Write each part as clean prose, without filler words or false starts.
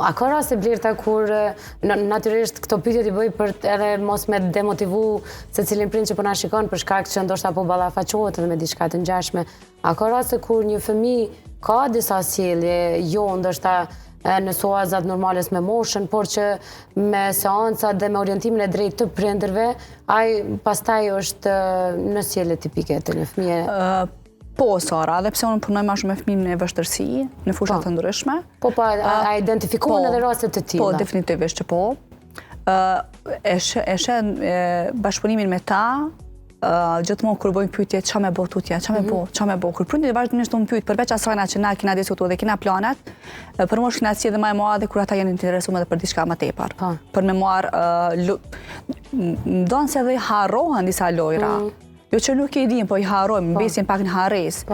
A ka raste Blerta kur natyrisht këto pyetje t'i bëj për edhe mos me demotivu se cilin prind që po na shikon për shkak që ndoshta po ballafaqohet edhe me diçka të ngjashme. A ka raste kur një fëmijë ka disa sjellje jo ndoshta në soazat normales me moshën, por që me seancat dhe me orientimin e drejtë të prindërve, ai pastaj është në sjellje tipike të një fëmije? Po, Sara, dhe pse unë punoj ma shumë me fëmijë në vështërsi, në fushat të ndryshme. Po, a identifikohen edhe rastet të tilla? Po, definitivisht që po. E shen bashkëpunimin me ta, gjithmonë kur bëjmë pyetje qa me bo tutje, qa me bo. Kur prindit vazhdimisht më pyet, përveç asajna që na kina diskutuar dhe kina planet, për mosh kina si edhe ma e madhe kur ata janë interesuar edhe për diçka më tepër. Për me marë, ndonë se dhe harrohen disa lojra. Jo që nuk e dim, po i harrojmë, besim pak në harres.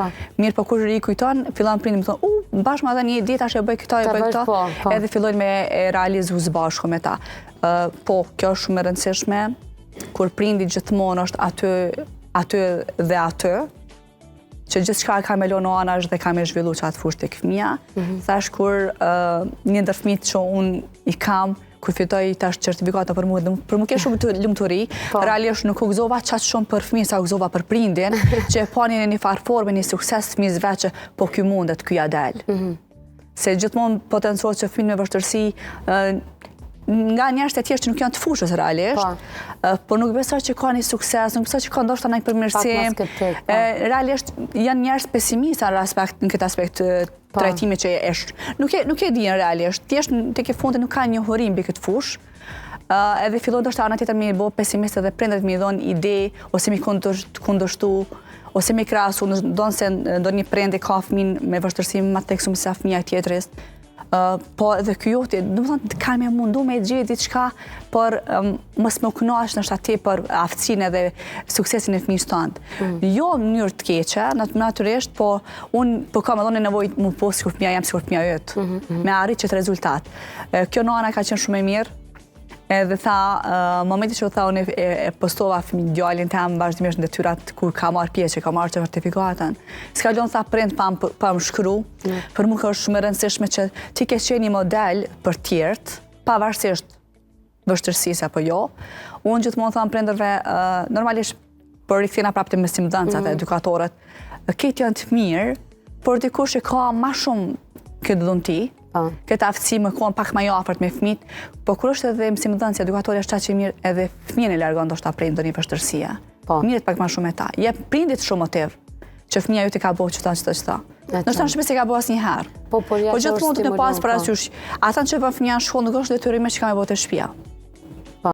Mirë, po kur i kujton, fillon prindit më thonë, bashkë ma dhe një ditë ashe bëj këta, edhe fillojnë me realizu së bashku me ta. Po, kjo është shumë e rëndësishme, kur prindi gjithmonë është aty dhe aty, që gjithë shka ka me lono anash dhe ka me zhvillu që atë fushë të këfëmija. Thash kur një ndër fëmijët që unë i kam, kur fitoj tash certifikata për mu ke shumë të lumturi, realisht nuk u gëzova qatë shumë për fëmijën sa u gëzova për prindin, që e pani në një farë forme, një sukses fëmijës veqë, po kjo mundet, kjo ja del. Se gjithmonë potencial që fëmijën me vështërsi, nga njerëz të tjerë që nuk janë të fushës realisht, por nuk besoj që ka një sukses, nuk besoj që ka ndoshta një përmirësim. Realisht janë njerëz pesimista në këtë aspekt trajtimi që është. Nuk e dinë realisht, thjesht tek e fundit nuk ka një njohuri mbi këtë fushë. Edhe fillon ndoshta ana tjetër mi bë pesimiste dhe prindërit mi dhon ide ose mi kundërshtu ose mi krahasu, ndonë se ndonjë prind ka fëmijën me vështirësi më të theksum se fëmia tjetrit. Po edhe kjo joti, do të thonë kanë me mundu me gjetë diçka, por mos më kënaq nështë aty për aftësinë edhe suksesin e fëmijës tënd. Jo në mënyrë të keqe, natyrisht, po unë po kam edhe nevojë më pas sikur fëmia jam sikur fëmia yt, me arrit çet rezultat. Kjo nana ka qenë shumë e mirë. Edhe tha, momenti që u tha unë e postova fëmijën djalin tam vazhdimisht në detyrat kur ka marrë pjesë, ka marrë certifikatën. S'ka lënë tha prind pa më shkru, për mua është shumë e rëndësishme që ti ke qenë një model për tjerët, pavarësisht vështirësisë apo jo. Unë gjithmonë tham prindërve, normalisht për rikthjena prapë me simdhëncat e edukatorët, këtë janë të mirë, por dikush e ka më shumë këtë dhunti, këtë aftësi më konë pak më afërt me fëmijët, po kur është edhe mësimdhënësi edukatori është që mirë edhe fëmijën e largon ndoshta prej ndonjë vështirësie. Mirët pak më shumë me ta. Jep prindit shumë motiv që fëmia jote ka bëu çfarë çfarë. Ndoshta në shtëpi s'e ka bëu asnjëherë. Po gjithmonë të pas parasysh, ata që vën fëmia në shkollë nuk është detyrimisht që ka me bëu te shtëpia.